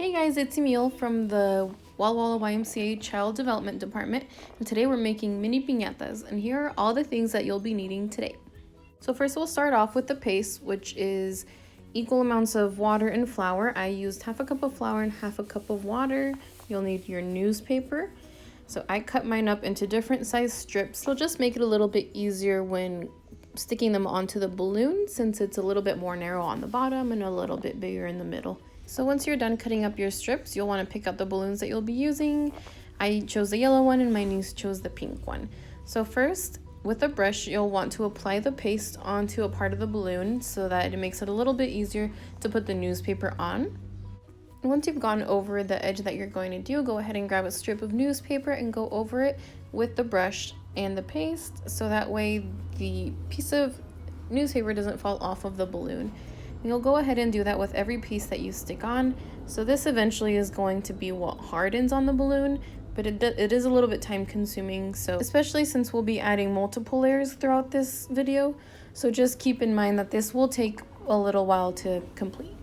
Hey guys, it's Yamile from the Walla Walla YMCA Child Development Department, and today we're making mini piñatas, and here are all the things that you'll be needing today. So first we'll start off with the paste, which is equal amounts of water and flour. I used half a cup of flour and half a cup of water. You'll need your newspaper. So I cut mine up into different size strips. It'll just make it a little bit easier when sticking them onto the balloon, since it's a little bit more narrow on the bottom and a little bit bigger in the middle. So once you're done cutting up your strips, you'll want to pick out the balloons that you'll be using. I chose the yellow one and my niece chose the pink one. So first, with a brush, you'll want to apply the paste onto a part of the balloon so that it makes it a little bit easier to put the newspaper on. Once you've gone over the edge that you're going to do, go ahead and grab a strip of newspaper and go over it with the brush and the paste, so that way the piece of newspaper doesn't fall off of the balloon. And you'll go ahead and do that with every piece that you stick on. So this eventually is going to be what hardens on the balloon, but it is a little bit time consuming, so especially since we'll be adding multiple layers throughout this video. So just keep in mind that this will take a little while to complete.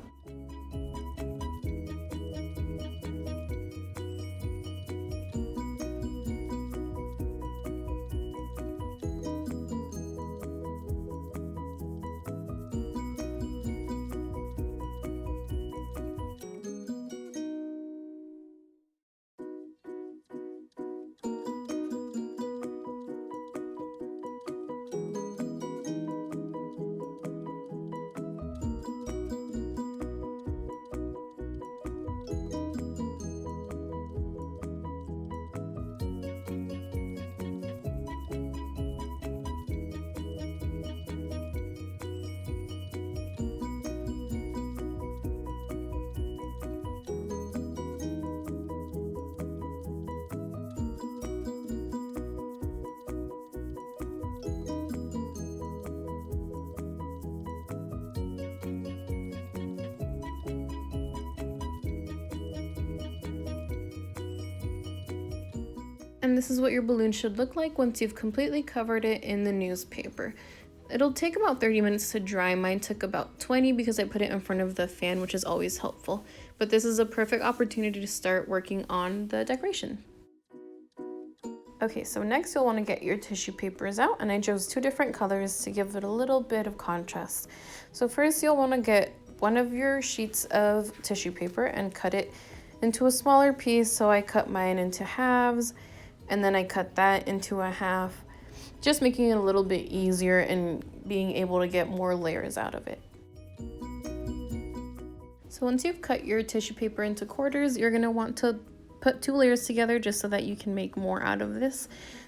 And this is what your balloon should look like once you've completely covered it in the newspaper. It'll take about 30 minutes to dry. Mine took about 20 because I put it in front of the fan, which is always helpful. But this is a perfect opportunity to start working on the decoration. Okay, so next you'll want to get your tissue papers out, and I chose two different colors to give it a little bit of contrast. So first you'll want to get one of your sheets of tissue paper and cut it into a smaller piece. So I cut mine into halves, and then I cut that into a half, just making it a little bit easier and being able to get more layers out of it. So once you've cut your tissue paper into quarters, you're going to want to put two layers together just so that you can make more out of this,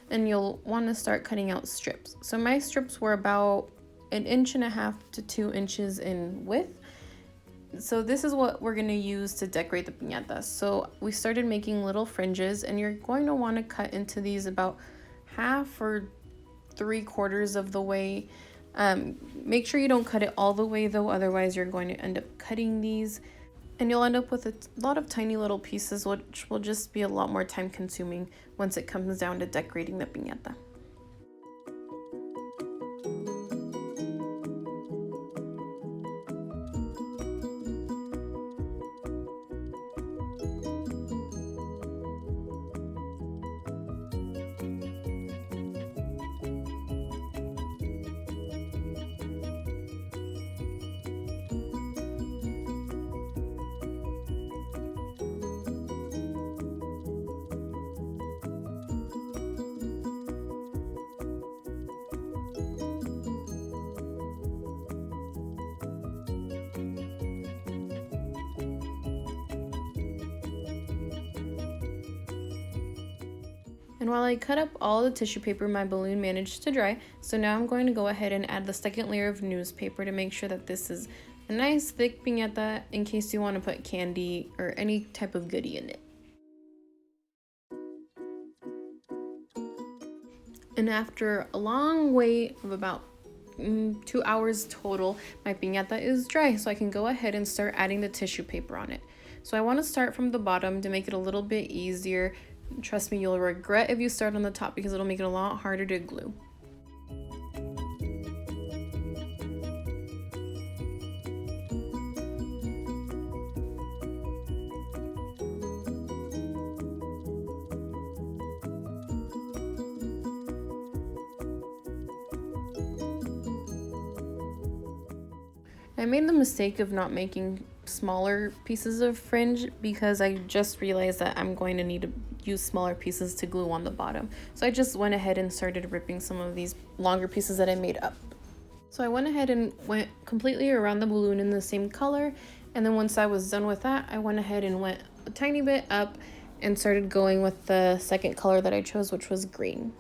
and you'll want to start cutting out strips. So my strips were about 1.5 inches to 2 inches in width. So this is what we're going to use to decorate the piñata. So we started making little fringes, and you're going to want to cut into these about half or 3/4 of the way. Make sure you don't cut it all the way though, otherwise you're going to end up cutting these and you'll end up with a lot of tiny little pieces, which will just be a lot more time consuming once it comes down to decorating the piñata. And while I cut up all the tissue paper, my balloon managed to dry. So now I'm going to go ahead and add the second layer of newspaper to make sure that this is a nice thick piñata in case you want to put candy or any type of goodie in it. And after a long wait of about 2 hours total, my piñata is dry, so I can go ahead and start adding the tissue paper on it. So I want to start from the bottom to make it a little bit easier. Trust me, you'll regret if you start on the top because it'll make it a lot harder to glue. I made the mistake of not making smaller pieces of fringe because I just realized that I'm going to need to use smaller pieces to glue on the bottom. So I just went ahead and started ripping some of these longer pieces that I made up. So I went ahead and went completely around the balloon in the same color, and then once I was done with that, I went ahead and went a tiny bit up and started going with the second color that I chose, which was green.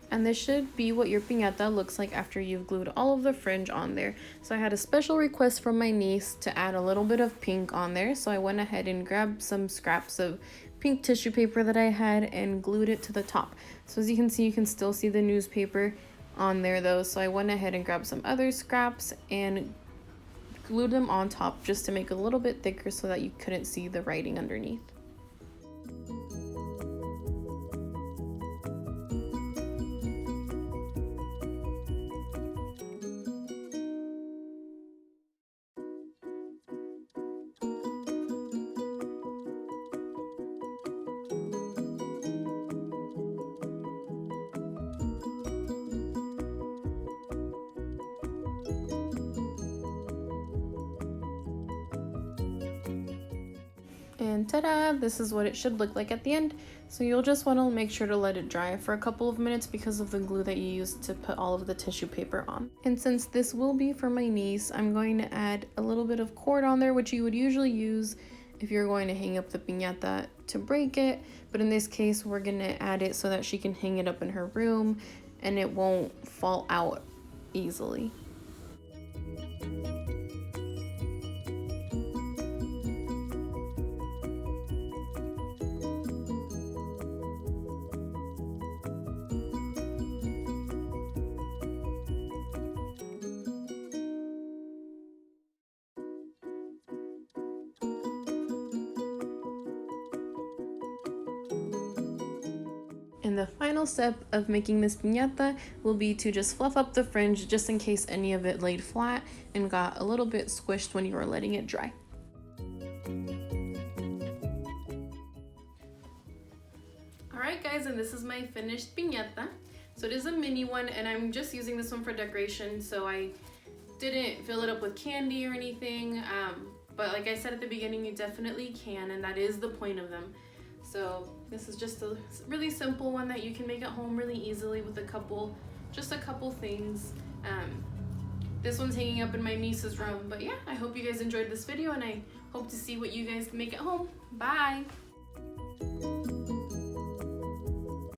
And this should be what your piñata looks like after you've glued all of the fringe on there. So I had a special request from my niece to add a little bit of pink on there. So I went ahead and grabbed some scraps of pink tissue paper that I had and glued it to the top. So as you can still see the newspaper on there though. So I went ahead and grabbed some other scraps and glued them on top just to make it a little bit thicker so that you couldn't see the writing underneath. And ta-da, this is what it should look like at the end. So you'll just want to make sure to let it dry for a couple of minutes because of the glue that you used to put all of the tissue paper on. And since this will be for my niece, I'm going to add a little bit of cord on there, which you would usually use if you're going to hang up the piñata to break it. But in this case, we're going to add it so that she can hang it up in her room and it won't fall out easily. And the final step of making this piñata will be to just fluff up the fringe just in case any of it laid flat and got a little bit squished when you were letting it dry. Alright guys, and this is my finished piñata. So it is a mini one and I'm just using this one for decoration, so I didn't fill it up with candy or anything. But like I said at the beginning, you definitely can, and that is the point of them. So this is just a really simple one that you can make at home really easily with just a couple things. This one's hanging up in my niece's room. But yeah, I hope you guys enjoyed this video and I hope to see what you guys can make at home. Bye!